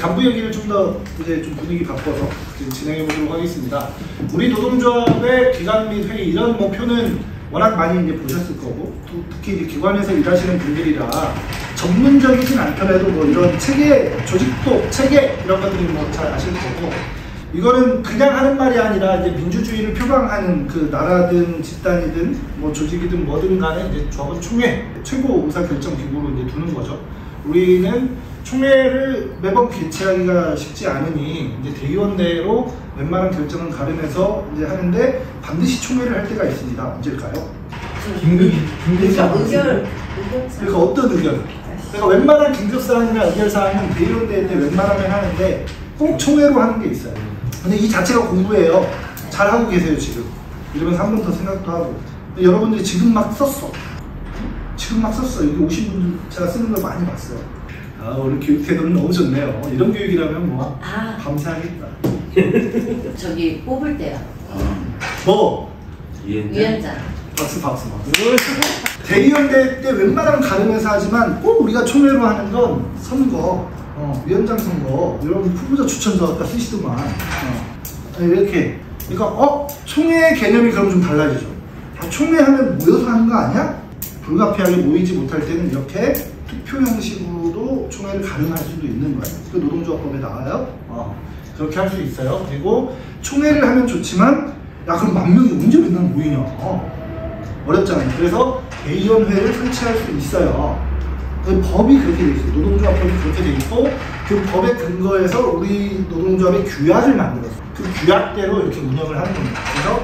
간부 얘기를 좀 더 이제 좀 분위기 바꿔서 진행해 보도록 하겠습니다. 우리 노동조합의 기관 및 회의 이런 뭐 표는 워낙 많이 이제 보셨을 거고, 또 특히 이제 기관에서 일하시는 분들이라 전문적이진 않더라도 뭐 이런 체계, 조직도 체계 이런 것들이 뭐 잘 아실 거고, 이거는 그냥 하는 말이 아니라 이제 민주주의를 표방하는 그 나라든 집단이든 뭐 조직이든 뭐든 간에 이제 조합은 총회, 최고 의사결정 기구로 이제 두는 거죠. 우리는 총회를 매번 개최하기가 쉽지 않으니 이제 대의원대로 웬만한 결정은 가름해서 이제 하는데 반드시 총회를 할 때가 있습니다. 언제일까요? 그러니까 어떤 의견? 그러니까 웬만한 긴급사항이나 의결사항은 대의원대 때 웬만하면 하는데 꼭 총회로 하는 게 있어요. 근데 이 자체가 공부예요. 잘 하고 계세요 지금. 이러면서 한 번 더 생각도 하고. 여러분들이 지금 막 썼어. 지금 막 썼어. 여기 오신 분들 제가 쓰는 걸 많이 봤어요. 아, 오늘 교육 태도는 너무 좋네요. 이런 교육이라면 뭐 밤새 하겠다. 저기 뽑을 때요. 뭐? 위원장. 박수. 대의원대 때 웬만하면 가르면서 하지만 꼭 우리가 총회로 하는 건 선거, 위원장 선거, 여러분 후보자 추천서 아까 쓰시더만 이렇게. 그러니까 총회 개념이 그럼 좀 달라지죠. 총회하면 모여서 하는 거 아니야? 불가피하게 모이지 못할 때는 이렇게 투표 형식으로도 총회를 가능할 수도 있는 거예요. 그 노동조합법에 나와요. 그렇게 할 수 있어요. 그리고 총회를 하면 좋지만, 야 그럼 10,000명이 언제 맨날 모이냐? 어렵잖아요. 그래서 대의원회를 설치할 수 있어요. 그 법이 그렇게 돼 있어요. 노동조합법이 그렇게 돼 있고, 그 법에 근거해서 우리 노동조합의 규약을 만들었어요. 그 규약대로 이렇게 운영을 하는 겁니다. 그래서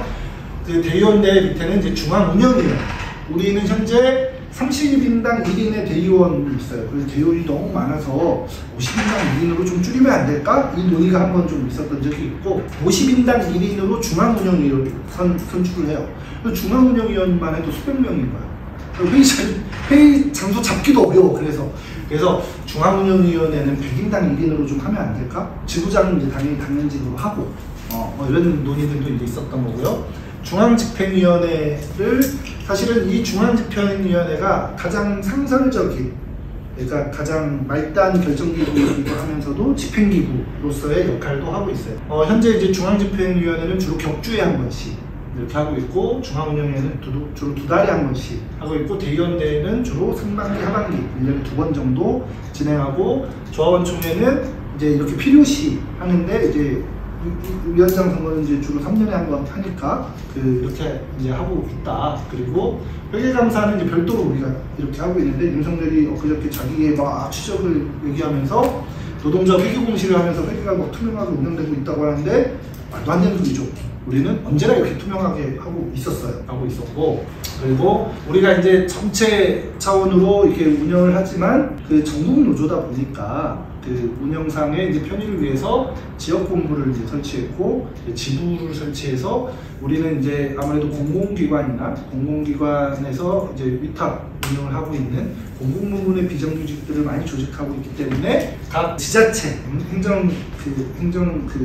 그 대의원대 밑에는 이제 중앙운영위원. 우리는 현재 30인당 1인의 대의원이 있어요. 그래서 대의원이 너무 많아서 50인당 1인으로 좀 줄이면 안 될까? 이 논의가 한번 좀 있었던 적이 있고, 50인당 1인으로 중앙운영위원을 선출을 해요. 중앙운영위원만 해도 수백 명인 거예요. 회의 장소 잡기도 어려워. 그래서 중앙운영위원회는 100인당 1인으로 좀 하면 안 될까? 지부장은 이제 당연히 당연직으로 하고, 이런 논의들도 이제 있었던 거고요. 중앙집행위원회를, 사실은 이 중앙집행위원회가 가장 상설적인, 그러니까 가장 말단 결정기구이기도 하면서도 집행기구로서의 역할도 하고 있어요. 현재 이제 중앙집행위원회는 주로 격주에 한 번씩 이렇게 하고 있고, 중앙운영위원회는 주로 2달에 한 번씩 하고 있고, 대의원대회는 주로 상반기, 하반기 1년에 2번 정도 진행하고, 조합원 총회는 이제 이렇게 필요시 하는데, 이제 위원장 선거는 이제 주로 3년에 한 번 하니까 이렇게 이제 하고 있다. 그리고 회계감사는 이제 별도로 우리가 이렇게 하고 있는데, 윤석열이 엊그저께 자기의 막 추적을 얘기하면서 노동조합 회계공시를 하면서 회계가 뭐 투명하게 운영되고 있다고 하는데, 말도 안 되는 소리죠. 우리는 언제나 이렇게 투명하게 하고 있었고, 그리고 우리가 이제 전체 차원으로 이렇게 운영을 하지만 그 전국 노조다 보니까 그 운영상의 이제 편의를 위해서 지역본부를 이제 설치했고, 지부를 설치해서 우리는 이제 아무래도 공공기관에서 이제 위탁 운영을 하고 있는 공공부문의 비정규직들을 많이 조직하고 있기 때문에 각 지자체 행정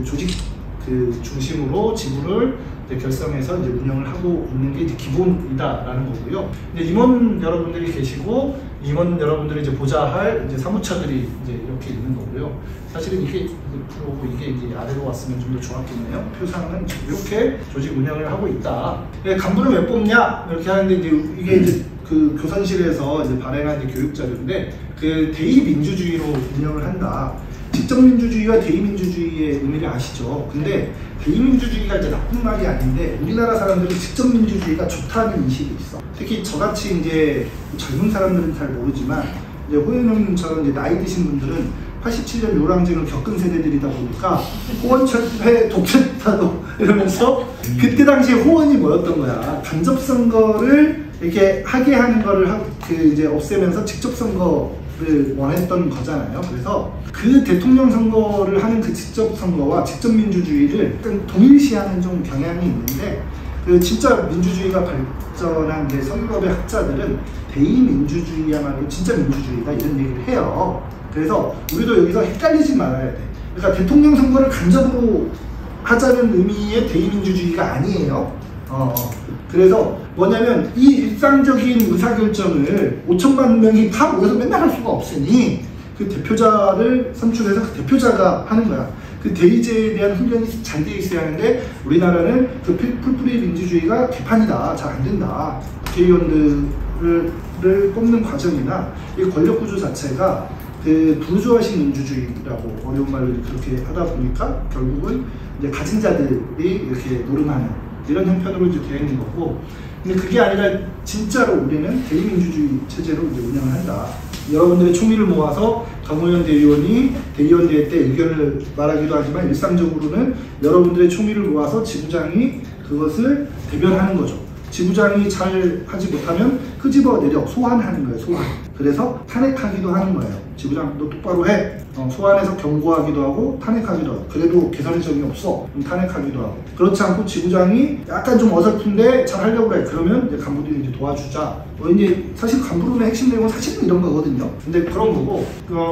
조직 중심으로 지부를 결성해서 이제 운영을 하고 있는 게 이제 기본이다라는 거고요. 이제 임원 여러분들이 계시고, 임원 여러분들이 이제 보좌 할 이제 사무처들이 이제 이렇게 있는 거고요. 사실은 이게 프로고 이게 이제 아래로 왔으면 좀 더 좋았겠네요. 표상은 이렇게 조직 운영을 하고 있다. 간부는 왜 뽑냐? 이렇게 하는데, 이제 이게 이제 그 교선실에서 이제 발행한 이제 교육 자료인데, 그 대의민주주의로 운영을 한다. 직접민주주의와 대의민주주의의 의미를 아시죠? 근데 대의민주주의가 이제 나쁜 말이 아닌데, 우리나라 사람들은 직접민주주의가 좋다는 인식이 있어. 특히 저같이 이제 젊은 사람들은 잘 모르지만, 이제 호연형님처럼 이제 나이 드신 분들은 87년 요랑쟁을 겪은 세대들이다 보니까 호원철폐 독재다도 이러면서 그때 당시에 호원이 뭐였던 거야? 간접선거를 이렇게 하게 하는 거를 이제 없애면서 직접선거를 원했던 거잖아요. 그래서 그 대통령 선거를 하는 그 직접 선거와 직접 민주주의를 동일시하는 좀 경향이 있는데, 그 진짜 민주주의가 발전한 게 선거의 학자들은 대의민주주의야말로 진짜 민주주의다 이런 얘기를 해요. 그래서 우리도 여기서 헷갈리지 말아야 돼. 그러니까 대통령 선거를 간접으로 하자는 의미의 대의민주주의가 아니에요. 그래서 뭐냐면 이 일상적인 의사결정을 5천만 명이 다 모여서 맨날 할 수가 없으니 그 대표자를 선출해서 그 대표자가 하는 거야. 그 대의제에 대한 훈련이 잘 돼 있어야 하는데 우리나라는 그 풀뿌리 민주주의가 개판이다, 잘 안 된다. 국회의원들을 뽑는 과정이나 이 권력 구조 자체가 그 부르주아식 민주주의라고 어려운 말로 그렇게 하다 보니까 결국은 이제 가진 자들이 이렇게 노름하는 이런 형편으로 이제 되어 있는 거고, 근데 그게 아니라 진짜로 우리는 대의민주주의 체제로 이제 운영을 한다. 여러분들의 총의를 모아서 강호연 대의원이 대의원 대회 때 의견을 말하기도 하지만 일상적으로는 여러분들의 총의를 모아서 지부장이 그것을 대변하는 거죠. 지부장이 잘 하지 못하면 끄집어내려 소환하는 거예요. 소환. 그래서 탄핵하기도 하는 거예요. 지부장 너 똑바로 해. 소환해서 경고하기도 하고 탄핵하기도 하고, 그래도 개선의 점이 없어. 탄핵하기도 하고. 그렇지 않고 지부장이 약간 좀 어설픈데 잘 하려고 그래. 그러면 이제 간부들이 이제 도와주자. 이제 사실 간부론의 핵심 내용은 사실은 이런 거거든요. 근데 그런 거고,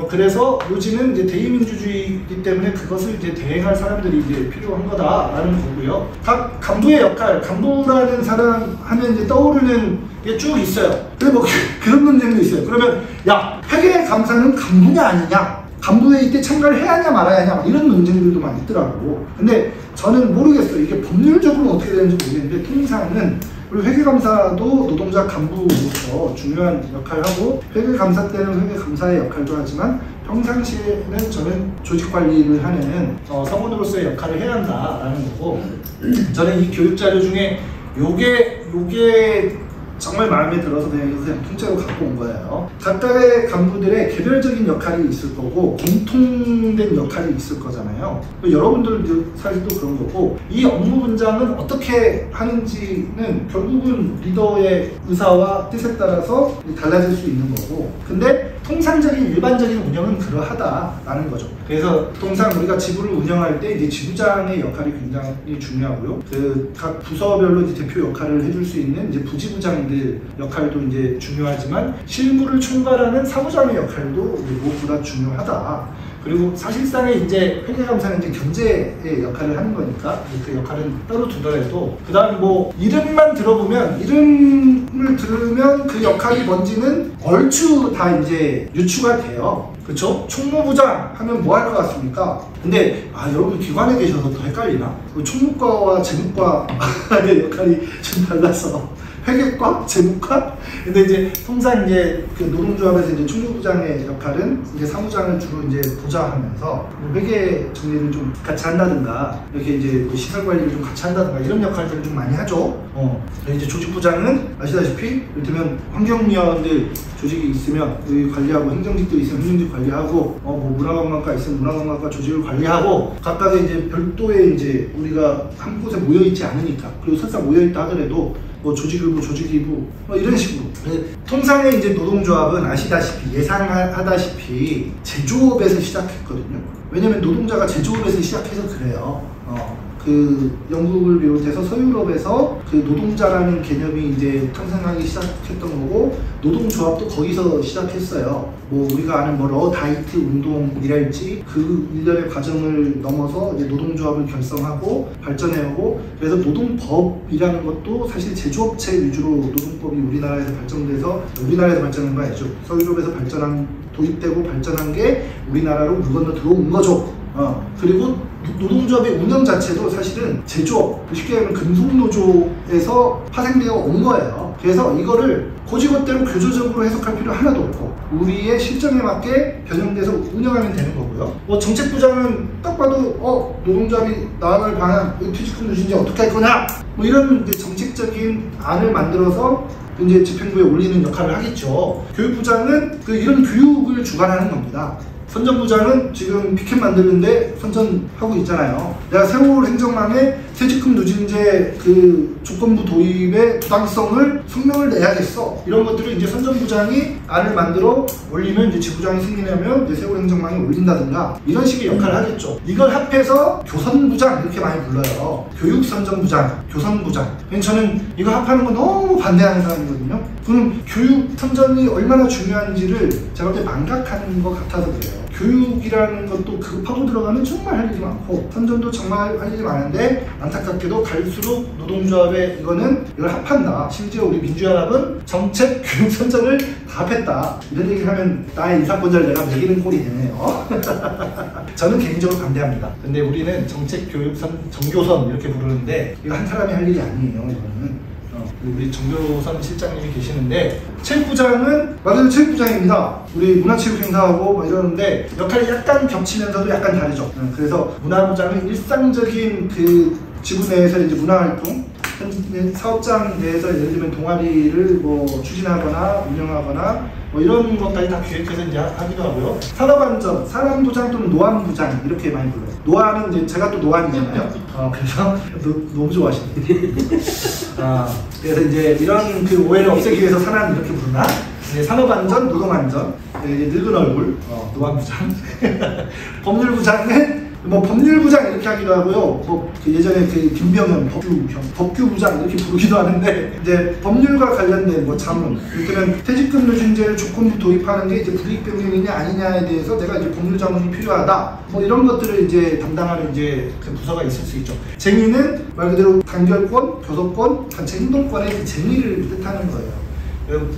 그래서 요즘은 이제 대의민주주의이기 때문에 그것을 이제 대행할 사람들이 이제 필요한 거다라는 거고요. 각 간부의 역할, 간부라는 사람 하면 이제 떠오르는 게 쭉 있어요. 근데 뭐 그런 논쟁도 있어요. 그러면 야, 회계감사는 간부냐 아니냐? 간부회의 때 참가를 해야 하냐 말아야 하냐? 이런 논쟁들도 많이 있더라고. 근데 저는 모르겠어요. 이게 법률적으로 어떻게 되는지 모르겠는데 통상은 우리 회계감사도 노동자 간부로서 중요한 역할을 하고, 회계감사 때는 회계감사의 역할도 하지만 평상시에는 저는 조직관리를 하는 성원으로서의 역할을 해야 한다라는 거고, 저는 이 교육자료 중에 요게 정말 마음에 들어서 그냥 통째로 갖고 온 거예요. 각각의 간부들의 개별적인 역할이 있을 거고 공통된 역할이 있을 거잖아요. 여러분들도 사실 또 그런 거고, 이 업무 분장은 어떻게 하는지는 결국은 리더의 의사와 뜻에 따라서 달라질 수 있는 거고, 근데 통상적인 일반적인 운영은 그러하다라는 거죠. 그래서 통상 우리가 지부를 운영할 때 이제 지부장의 역할이 굉장히 중요하고요. 그 각 부서별로 이제 대표 역할을 해줄 수 있는 이제 부지부장들 역할도 이제 중요하지만 실무를 총괄하는 사무장의 역할도 이제 무엇보다 중요하다. 그리고 사실상의 이제 회계감사는 이제 견제의 역할을 하는 거니까 그 역할은 따로 두더라도, 그 다음 뭐 이름만 들어보면, 이름을 들으면 그 역할이 뭔지는 얼추 다 이제 유추가 돼요. 그쵸? 총무부장 하면 뭐 할 것 같습니까? 근데 여러분 기관에 계셔서 더 헷갈리나? 총무과와 재무과의 역할이 좀 달라서 회계과? 재무과? 근데 이제 통상 이제 그 노동조합에서 이제 총무부장의 역할은 이제 사무장을 주로 이제 보좌하면서 회계 정리를 좀 같이 한다든가, 이렇게 이제 시설 관리를 좀 같이 한다든가, 이런 역할들을 좀 많이 하죠. 이제 조직부장은 아시다시피 이를테면 환경위원들 조직이 있으면 여기 관리하고, 행정직들이 있으면 행정직 관리하고, 뭐 문화관광과 있으면 문화관광과 조직을 관리하고, 각각의 이제 별도의 이제 우리가 한 곳에 모여 있지 않으니까, 그리고 설사 모여 있다 하더라도 뭐 조직일부, 조직이부 이런 식으로. 통상의 이제 노동조합은 아시다시피, 예상하다시피 제조업에서 시작했거든요. 왜냐면 노동자가 제조업에서 시작해서 그래요. 그 영국을 비롯해서 서유럽에서 그 노동자라는 개념이 이제 탄생하기 시작했던 거고, 노동조합도 거기서 시작했어요. 뭐 우리가 아는 뭐 러다이트 운동이랄지 그 일련의 과정을 넘어서 이제 노동조합을 결성하고 발전해오고, 그래서 노동법이라는 것도 사실 제조업체 위주로 노동법이 우리나라에서 발전한 거 아니죠. 서유럽에서 도입되고 발전한 게 우리나라로 물 건너 들어온 거죠. 그리고 노동조합의 운영 자체도 사실은 제조업, 쉽게 말하면 금속노조에서 파생되어 온 거예요. 그래서 이거를 고지것대로 교조적으로 해석할 필요 하나도 없고 우리의 실정에 맞게 변형돼서 운영하면 되는 거고요. 뭐 정책부장은 딱 봐도 노동조합이 나아갈 방안, 퇴직금 누진제 어떻게 할 거냐, 뭐 이런 이제 정책적인 안을 만들어서 이제 집행부에 올리는 역할을 하겠죠. 교육부장은 이런 교육을 주관하는 겁니다. 선전부장은 지금 피켓 만드는데 선전하고 있잖아요. 내가 세월 행정망에 퇴직금 누진제 그 조건부 도입의 부당성을 성명을 내야겠어. 이런 것들을 이제 선전부장이 안을 만들어 올리면 이제 지부장이 승인하면 이제 세월 행정망에 올린다든가 이런 식의 역할을 하겠죠. 이걸 합해서 교선부장 이렇게 많이 불러요. 교육선전부장, 교선부장. 저는 이거 합하는 거 너무 반대하는 사람이거든요. 그럼 교육 선전이 얼마나 중요한지를 제가 볼 때 망각하는 것 같아서 그래요. 교육이라는 것도 급하고 들어가면 정말 할 일이 많고 선전도 정말 할 일이 많은데 안타깝게도 갈수록 노동조합에 이걸 합한다. 심지어 우리 민주연합은 정책 교육 선전을 다 합했다. 이런 얘기를 하면 나의 인사권자를 내가 매기는 꼴이 되네요. 저는 개인적으로 반대합니다. 근데 우리는 정책 교육선 정교선 이렇게 부르는데 이거 한 사람이 할 일이 아니에요. 이거는 우리 정교선 실장님이 계시는데 체육부장은 맞아요, 체육부장입니다. 우리 문화체육 행사하고 뭐 이러는데 역할이 약간 겹치면서도 약간 다르죠. 그래서 문화부장은 일상적인 그 지구 내에서 이제 문화활동 사업장 내에서 예를 들면 동아리를 뭐 추진하거나 운영하거나 뭐 이런 것까지 다 기획해서 이제 하기도 하고요. 산업안전, 사람부장 또는 노안부장 이렇게 많이 불러요. 노안은 이제 제가 또 노안이잖아요. 그래서 너무 좋아하시네. 그래서 이제 이런 그 오해를 없애기 위해서 산안 이렇게 부르나? 이제 산업안전, 노동안전, 이제 늙은 얼굴, 노안부장. 법률부장은 뭐 법률부장 이렇게 하기도 하고요. 뭐 예전에 그 김병현 법규부장 이렇게 부르기도 하는데 이제 법률과 관련된 뭐 자문, 이를테면 퇴직금융제를 조건부 도입하는 게 이제 불이익변경이냐 아니냐에 대해서 내가 이제 법률 자문이 필요하다. 뭐 이런 것들을 이제 담당하는 이제 그 부서가 있을 수 있죠. 쟁의는 말 그대로 단결권, 교섭권, 단체 행동권의 그 쟁의를 뜻하는 거예요.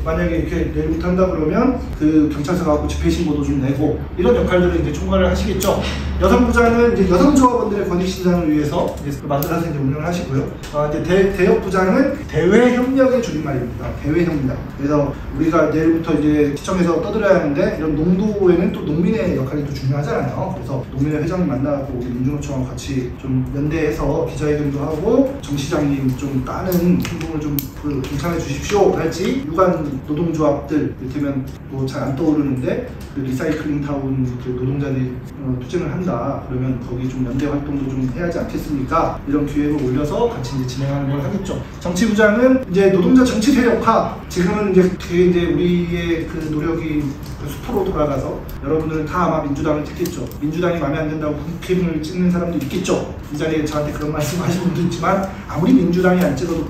만약에 이렇게 내일 못한다 그러면 그 경찰서 가고 집회 신고도 좀 내고 이런 역할들을 이제 총괄을 하시겠죠. 여성부장은 이제 여성조합원들의 권익신장을 위해서 이제 만들어서 이제 운영을 하시고요. 이제 대역부장은 대외협력의 줄임말입니다. 대외협력. 그래서 우리가 내일부터 이제 시청에서 떠들어야 하는데 이런 농도에는 또 농민의 역할이 또 중요하잖아요. 그래서 농민의 회장 만나고 우리 민주노총하고 같이 좀 연대해서 기자회견도 하고 정 시장님 좀 까는 행동을 좀 동참해 주십시오 할지, 유관 노동조합들 이를테면 뭐 잘 안 떠오르는데 그 리사이클링 타운 그 노동자들이 투쟁을 한다 그러면 거기 좀 연대 활동도 좀 해야 하지 않겠습니까? 이런 기획을 올려서 같이 이제 진행하는 걸 하겠죠. 정치부장은 이제 노동자 정치 세력화, 지금은 이제 그게 이제 우리의 그 노력이 그 수포로 돌아가서 여러분들은 다 아마 민주당을 찍겠죠. 민주당이 마음에 안 든다고 국힘을 찍는 사람도 있겠죠. 이 자리에 저한테 그런 말씀 하시는 분도 있지만 아무리 민주당이 안 찍어도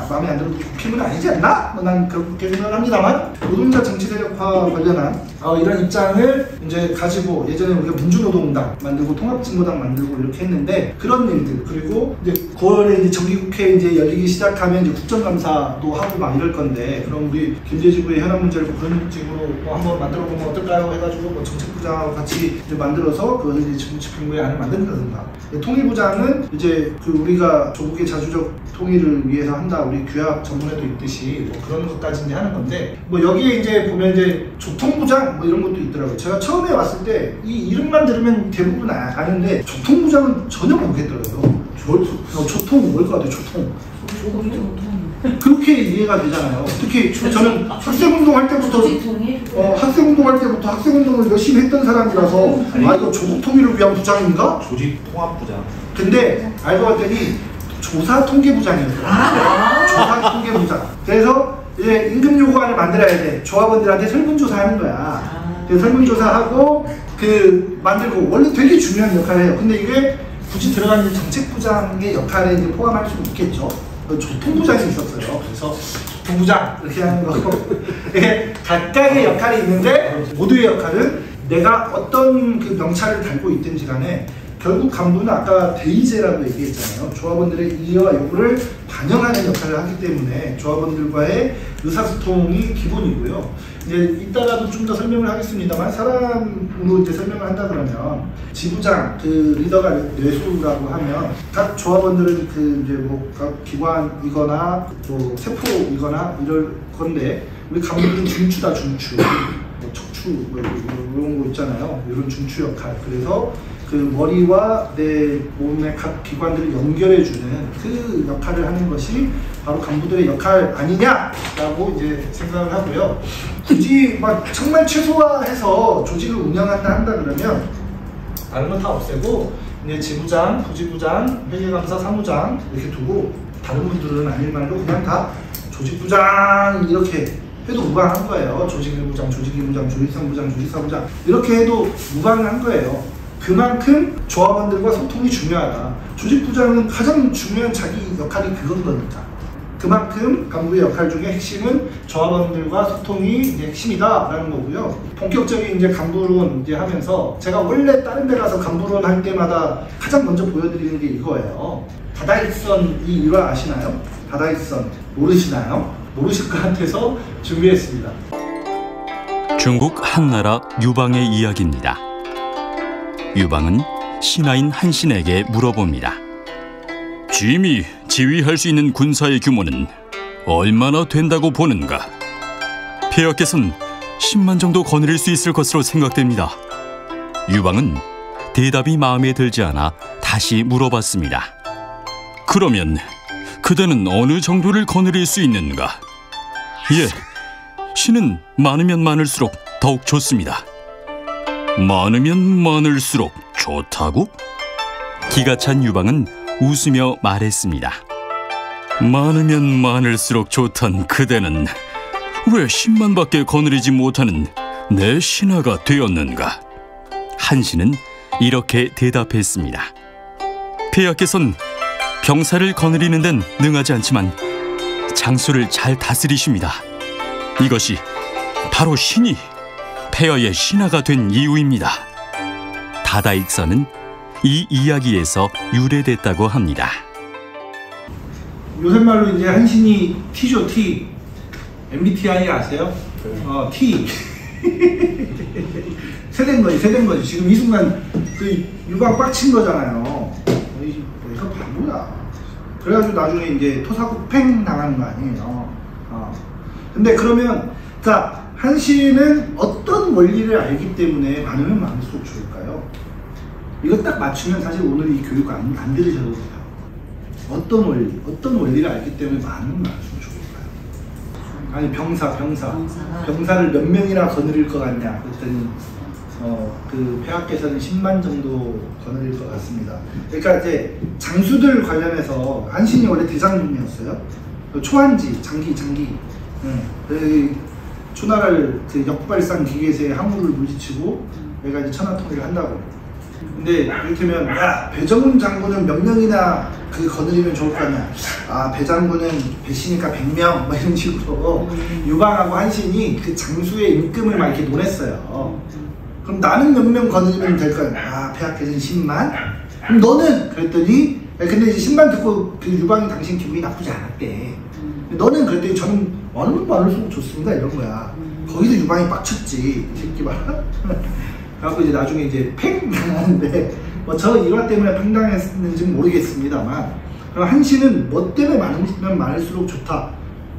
마음에 안 들어도 국힘은 아니지 않나? 난 그렇게 생각을 합니다만 노동자 정치 세력화 관련한 이런 입장을 이제 가지고 예전에 우리가 민주노동당 만들고 통합진보당 만들고 이렇게 했는데 그런 일들, 그리고 이제 9월에 이제 정기국회 이제 열리기 시작하면 이제 국정감사도 하고 막 이럴 건데 그럼 우리 김대지구의 현안 문제를 그런 식으로 뭐 한번 만들어 보면 어떨까요? 해가지고 뭐 정책부장하고 같이 이제 만들어서 그것을 이제 정치평구의 안을 만든다든가. 통일부장은 이제 그 우리가 조국의 자주적 통일을 위해서 한다, 우리 규약 전문에도 있듯이 뭐 그런 것까지 이제 하는 건데 뭐 여기에 이제 보면 이제 조통부장 뭐 이런 것도 있더라고요. 제가 처음에 왔을 때 이 이름만 들으면 대부분 아는데 조통부장은 전혀 모르겠더라고요. 조통 뭘 것 같아요? 조통. 그렇게 이해가 되잖아요. 특히 저는 학생운동 할 때부터 학생운동 할 때부터 학생운동을 열심히 했던 사람이라서 이거 조국통일을 위한 부장인가? 조직통합부장. 근데 알고 봤더니 조사통계부장이었어요. 조사통계부장. 그래서 이제 임금 요구안을 만들어야 돼. 조합원들한테 설문조사하는 거야. 그래서 설문조사하고 그 만들고 원래 되게 중요한 역할을 해요. 근데 이게 굳이 들어가는 정책부장의 역할에 이제 포함할 수 있겠죠. 조통부장이 있었어요. 그래서 조통부장 이렇게 하는 거고 이게 각각의 역할이 있는데 모두의 역할은 내가 어떤 그 명찰을 달고 있든지 간에 결국 간부는 아까 대의제라고 얘기했잖아요. 조합원들의 이해와 요구를 반영하는 역할을 하기 때문에 조합원들과의 의사소통이 기본이고요. 이제 이따가도 좀 더 설명을 하겠습니다만 사람으로 이제 설명을 한다 그러면 지부장, 그 리더가 뇌수라고 하면 각 조합원들은 그 이제 뭐 각 기관이거나 뭐 세포이거나 이럴 건데 우리 간부들은 중추다, 중추. 뭐 척추 뭐 이런 거 있잖아요. 이런 중추 역할. 그래서 그 머리와 내 몸의 각 기관들을 연결해주는 그 역할을 하는 것이 바로 간부들의 역할 아니냐라고 이제 생각을 하고요. 굳이 막 정말 최소화해서 조직을 운영한다 한다 그러면 다른 건 다 없애고 이제 지부장, 부지부장, 회계감사, 사무장 이렇게 두고 다른 분들은 아닐 말로 그냥 다 조직부장 이렇게 해도 무방한 거예요. 조직일부장, 조직이부장, 조직상부장, 조직사부장 이렇게 해도 무방한 거예요. 그만큼 조합원들과 소통이 중요하다. 조직부장은 가장 중요한 자기 역할이 그건 거니까. 그만큼 간부의 역할 중에 핵심은 조합원들과 소통이 이제 핵심이다라는 거고요. 본격적인 이제 간부론 이제 하면서 제가 원래 다른 데 가서 간부론 할 때마다 가장 먼저 보여드리는 게 이거예요. 다다익선 이 일화 아시나요? 다다익선 모르시나요? 모르실 것 같아서 준비했습니다. 중국 한나라 유방의 이야기입니다. 유방은 신하인 한신에게 물어봅니다. 짐이 지휘할 수 있는 군사의 규모는 얼마나 된다고 보는가? 폐하께서는 10만 정도 거느릴 수 있을 것으로 생각됩니다. 유방은 대답이 마음에 들지 않아 다시 물어봤습니다. 그러면 그대는 어느 정도를 거느릴 수 있는가? 예, 신은 많으면 많을수록 더욱 좋습니다. 많으면 많을수록 좋다고? 기가 찬 유방은 웃으며 말했습니다. 많으면 많을수록 좋던 그대는 왜 10만밖에 거느리지 못하는 내 신하가 되었는가? 한신은 이렇게 대답했습니다. 폐하께서는 병사를 거느리는 데는 능하지 않지만 장수를 잘 다스리십니다. 이것이 바로 신이 폐하의 신하가 된 이유입니다. 다다익선은 이 이야기에서 유래됐다고 합니다. 요새 말로 이제 한신이 T죠, T. MBTI 아세요? T. 세대인 거지. 지금 이 순간 그 유방 빡친 거잖아요. 이거 바보야. 그래가지고 나중에 이제 토사구 팽 나가는 거 아니에요. 근데 그러면, 자, 한신은 어떤 원리를 알기 때문에 많으면 많을수록 좋을까요? 이거 딱 맞추면 사실 오늘 이 교육 안 들으셔도 돼요. 어떤 원리를 알기 때문에 많으면 많을수록 좋을까요? 아니, 병사를 몇 명이나 거느릴 것 같냐? 그랬더니, 그 폐하께서는 10만 정도 거느릴 것 같습니다. 그러니까 이제 장수들 관련해서 한신이 원래 대장군이었어요. 초한지, 장기. 초나라를 그 역발상 기계에서의 항우를 물리치고 얘가 이제 천하통일을 한다고. 근데 이를테면 야, 배정훈 장군은 몇 명이나 그 거느리면 좋을 거 아니야. 아, 배 장군은 배시니까 100명 뭐 이런 식으로 유방하고 한신이 그 장수의 임금을 막 이렇게 논했어요. 그럼 나는 몇 명 거느리면 될 거야. 아, 폐하께서는 10만? 그럼 너는? 그랬더니 근데 이제 10만 듣고 그 유방이 당신 기분이 나쁘지 않았대. 너는? 그랬더니 저는 많으면 많을수록 좋습니다 이런 거야. 거기서 유방이 빡쳤지 이 새끼 봐라. 그래갖고 이제 나중에 이제 팽 당하는데 뭐 저 일화 때문에 팽 당했는지는 모르겠습니다.만 그럼 한신은 뭐 때문에 많으면 많을수록 좋다,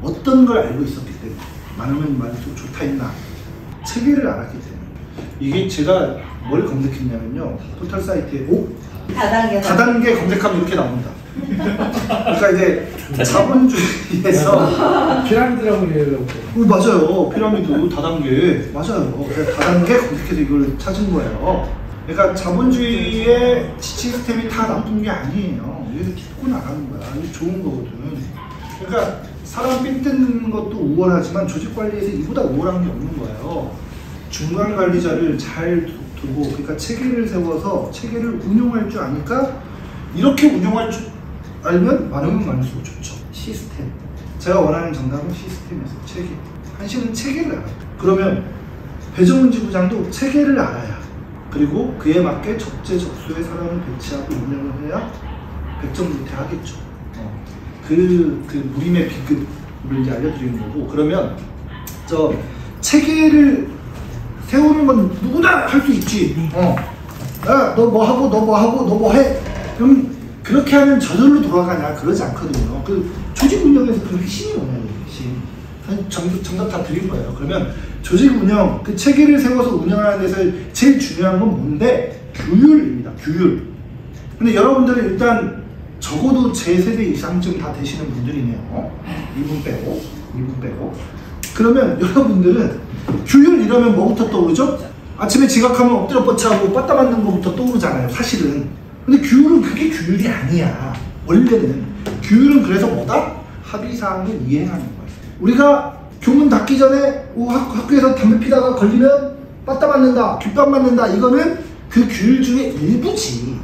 어떤 걸 알고 있었기 때문에 많으면 많을수록 좋다 했나? 체계를 알았기 때문에. 이게 제가 뭘 검색했냐면요, 포털 사이트에 다단계 검색하면 이렇게 나옵니다. 그러니까 이제 자본주의에서 피라미드라고 그래요. 맞아요. 피라미드 다단계 맞아요. 다단계 검색해서 이걸 찾은 거예요. 그러니까 자본주의의 시스템이 다 나쁜 게 아니에요. 이게 딛고 나가는 거야. 이게 좋은 거거든. 그러니까 사람 삥 뜯는 것도 우월하지만 조직 관리에서 이보다 우월한 게 없는 거예요. 중간 관리자를 잘 두고, 그러니까 체계를 세워서 체계를 운용할 줄 아니까, 이렇게 운용할 줄 알면 많으면 많을수록 좋죠. 시스템. 제가 원하는 정답은 시스템에서 체계. 한신은 체계를 알아요. 그러면 배정훈 지부장도 체계를 알아야, 그리고 그에 맞게 적재적소의 사람을 배치하고 운영을 해야 백전무태하겠죠. 그 무림의 비급을 이제 알려드리는 거고. 그러면 저 체계를 세우는 건 누구나 할 수 있지. 야, 너 뭐 하고, 너 뭐 하고, 너 뭐 해. 그럼 그렇게 하면 저절로 돌아가냐? 그러지 않거든요. 그 조직 운영에서 그 핵심이 뭐냐면, 핵심. 정답 다 드린 거예요. 그러면 조직 운영, 그 체계를 세워서 운영하는 데서 제일 중요한 건 뭔데? 규율입니다. 규율. 근데 여러분들은 일단 적어도 제 세대 이상쯤 다 되시는 분들이네요. 이분 빼고. 그러면 여러분들은 규율 이러면 뭐부터 떠오르죠? 아침에 지각하면 엎드려 뻗치하고 빠따 맞는 거부터 떠오르잖아요, 사실은. 근데 규율은 그게 규율이 아니야. 원래는 규율은 그래서 뭐다? 합의사항을 이행하는 거예요. 우리가 교문 닫기 전에 학교에서 담배 피다가 걸리면 빠따 맞는다, 귓밥 맞는다, 이거는 그 규율 중에 일부지.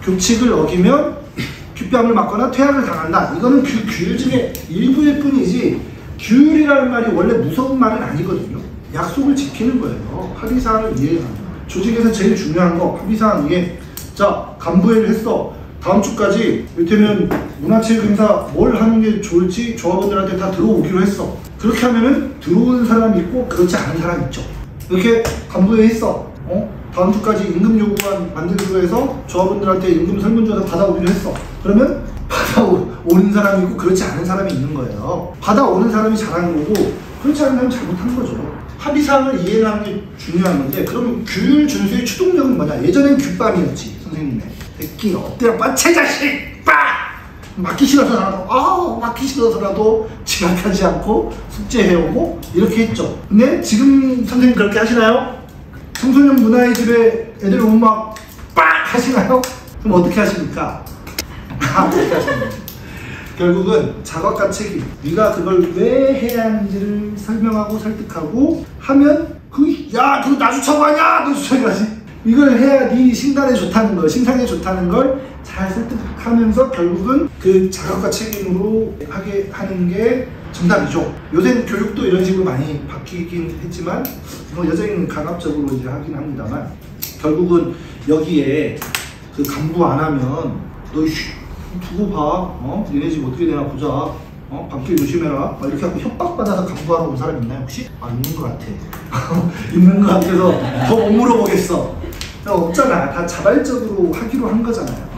규칙을 어기면 귓뺨을 맞거나 퇴학을 당한다. 이거는 그 규율 중에 일부일 뿐이지 규율이라는 말이 원래 무서운 말은 아니거든요. 약속을 지키는 거예요. 합의사항을 이해한다. 조직에서 제일 중요한 거 합의사항 이해. 자, 간부회의를 했어. 다음 주까지 이를테면 문화체육 행사 뭘 하는 게 좋을지 조합원들한테 다 들어오기로 했어. 그렇게 하면은 들어오는 사람이 있고 그렇지 않은 사람이 있죠. 이렇게 간부회의 했어. 다음 주까지 임금 요구안 만들기로 해서 조합원들한테 임금 설문조사 받아오기로 했어. 그러면 받아오는 사람이 있고 그렇지 않은 사람이 있는 거예요. 받아오는 사람이 잘하는 거고 그렇지 않은 사람이 잘못한 거죠. 합의사항을 이해하는 게 중요한 건데 그러면 규율 준수의 추동력은 뭐냐? 예전엔 귓밤이었지 선생님네. 새끼 엎드려 뻗쳐 자식! 빠! 맞기 싫어서라도 맞기 싫어서라도 지각하지 않고 숙제해오고 이렇게 했죠. 근데 지금 선생님 그렇게 하시나요? 청소년 문화의 집에 애들 오면 막 빡! 하시나요? 그럼 어떻게 하십니까? 어떻게 하십니까? 결국은 자각과 책임, 네가 그걸 왜 해야 하는지를 설명하고 설득하고 하면 야 그거 나주차고 하냐? 나주차고하지. 이걸 해야 네 신간에 좋다는 걸, 신상에 좋다는 걸 잘 설득하면서 결국은 그 자각과 책임으로 하게 하는 게 정답이죠. 요새 교육도 이런 식으로 많이 바뀌긴 했지만 뭐 여전히 강압적으로 이제 하긴 합니다만 결국은 여기에 그 간부 안 하면 너 두고 봐. 니네 집 어떻게 되나 보자. 밤길 조심해라. 막 이렇게 하고 협박받아서 간부하러 온 사람 있나요 혹시? 있는 것 같아. 있는 것 같아서 더 못 물어보겠어. 없잖아. 다 자발적으로 하기로 한 거잖아요.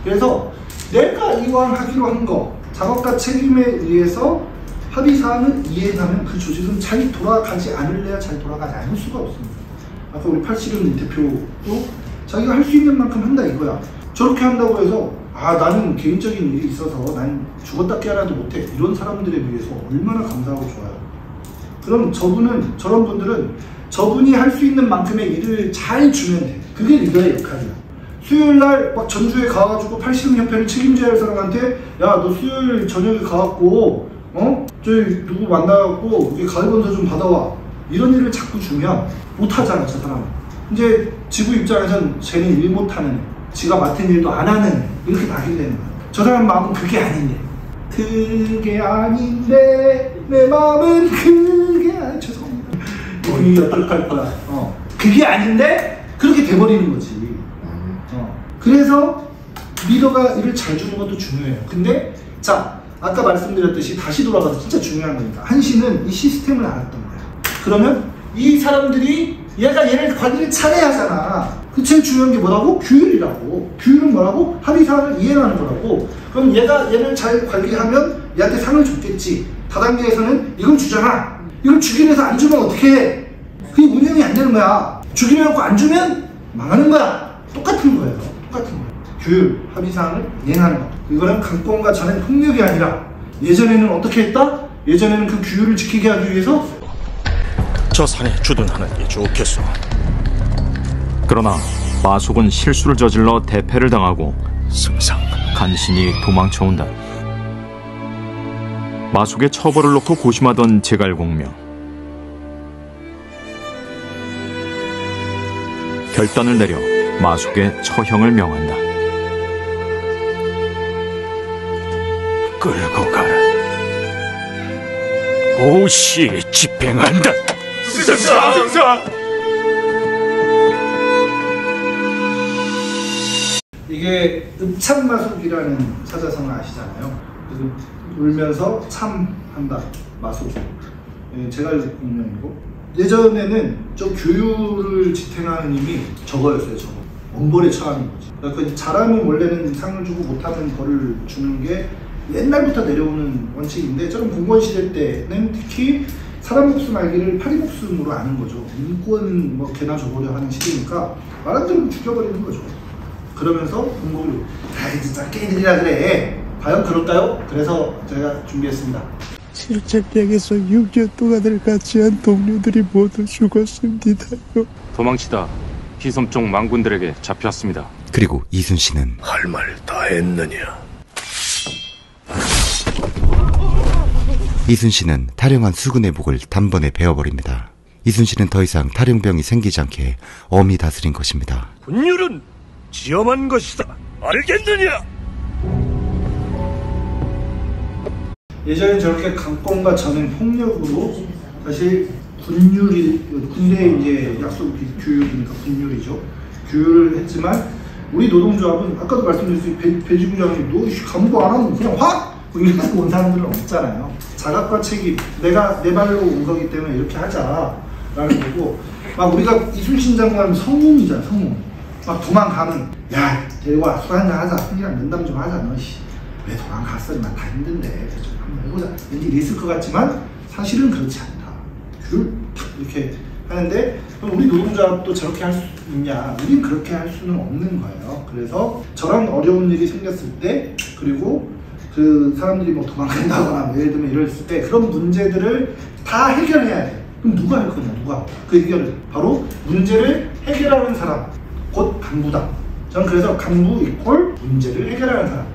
그래서 내가 이왕 하기로 한 거 작업과 책임에 의해서 합의사항을 이해하면 그 조직은 잘 돌아가지 않을래야 잘 돌아가지 않을 수가 없습니다. 아까 우리 80년 대표도 자기가 할 수 있는 만큼 한다 이거야. 저렇게 한다고 해서 나는 개인적인 일이 있어서 난 죽었다 깨어나도 못해 이런 사람들에 비해서 얼마나 감사하고 좋아요. 그럼 저런 분들은 저분이 할 수 있는 만큼의 일을 잘 주면 돼. 그게 리더의 역할이야. 수요일날 막 전주에 가가지고 80협회를 책임져야 할 사람한테 야 너 수요일 저녁에 가갖고 저기 누구 만나갖고 여기 가을본서 좀 받아와 이런 일을 자꾸 주면 못하잖아 저 사람은. 이제 지구 입장에선 쟤는 일 못하는 지가 맡은 일도 안 하는 이렇게 나게 되는 거야. 저 사람 마음은 그게 아닌데 내 마음은 죄송합니다. 우리 어떡할 거야. 그게 아닌데 그렇게 돼버리는 거지. 그래서 리더가 일을 잘 주는 것도 중요해요. 근데 자 아까 말씀드렸듯이 다시 돌아가서 진짜 중요한 거니까 한시는 이 시스템을 알았던 거야. 그러면 이 사람들이 얘를 관리를 잘해야 하잖아. 그 제일 중요한 게 뭐라고? 규율이라고. 규율은 뭐라고? 합의사항을 이해하는 거라고. 그럼 얘를 잘 관리하면 얘한테 상을 줬겠지. 다단계에서는 이걸 주잖아. 이걸 주기로 해서 안 주면 어떻게 해? 그게 운영이 안 되는 거야. 주기로 해서 안 주면 망하는 거야. 똑같은 거예요. 똑같은 거예요. 규율, 합의사항을 이행하는 거. 이거는 강권과 전엔 폭력이 아니라 예전에는 어떻게 했다? 예전에는 그 규율을 지키게 하기 위해서 저 산에 주둔하는 게 좋겠소. 그러나 마속은 실수를 저질러 대패를 당하고 승상 간신히 도망쳐온다. 마속의 처벌을 놓고 고심하던 제갈공명. 결단을 내려 마속의 처형을 명한다. 끌고 가라. 오시 집행한다. 승상! 이게 읍참마속이라는 사자성어 아시잖아요. 그래서 울면서 참한다. 마속. 제갈공명이고 예전에는 저 규율을 지탱하는 힘이 저거였어요. 저거. 엄벌에 처하는 거지. 그러니까 잘하면 원래는 상을 주고 못하면 벌을 주는 게 옛날부터 내려오는 원칙인데 저런 공권시대 때는 특히 사람 목숨 알기를 파리 목숨으로 아는 거죠. 인권 뭐 개나 줘버려 하는 시대니까 말 안 들으면 죽여버리는 거죠. 그러면서 공공을 진짜 게임들이라 그래. 과연 그럴까요? 그래서 제가 준비했습니다. 실전장에서 6년 동안을 같이 한 동료들이 모두 죽었습니다요. 도망치다 피섬쪽 망군들에게 잡혔습니다. 그리고 이순신은 할 말 다 했느냐? 이순신은 탈영한 수군의 목을 단번에 베어버립니다. 이순신은 더 이상 탈영병이 생기지 않게 엄히 다스린 것입니다. 분율은 지엄한 것이다. 알겠느냐? 예전에 저렇게 강권과 전행 폭력으로 사실 군대에 이제 약속 규율이니까 군율이죠. 규율을 했지만 우리 노동조합은 아까도 말씀드렸듯이 배지부장이 너 간부 안 하면 그냥 확! 뭐 이래서 온 사람들은 없잖아요. 자각과 책임, 내가 내 발로 온 거기 때문에 이렇게 하자 라는 거고, 막 우리가 이순신 장관 성웅이잖아. 성웅. 막 도망가면 야 데리고 술 한잔 하자, 형이랑 면담 좀 하자. 너 왜 도망갔어? 막 다 힘든데 좀 한번 해보자. 왠지 있을 것 같지만 사실은 그렇지 않다. 이렇게 하는데 우리 노동조합도 저렇게 할 수 있냐? 우린 그렇게 할 수는 없는 거예요. 그래서 저런 어려운 일이 생겼을 때, 그리고 그 사람들이 뭐 도망간다거나 뭐 예를 들면 이랬을 때 그런 문제들을 다 해결해야 돼. 그럼 누가 할 거냐? 누가? 그 해결을 바로 문제를 해결하는 사람, 곧 간부다. 저는 그래서 간부 이퀄 문제를 해결하는 사람.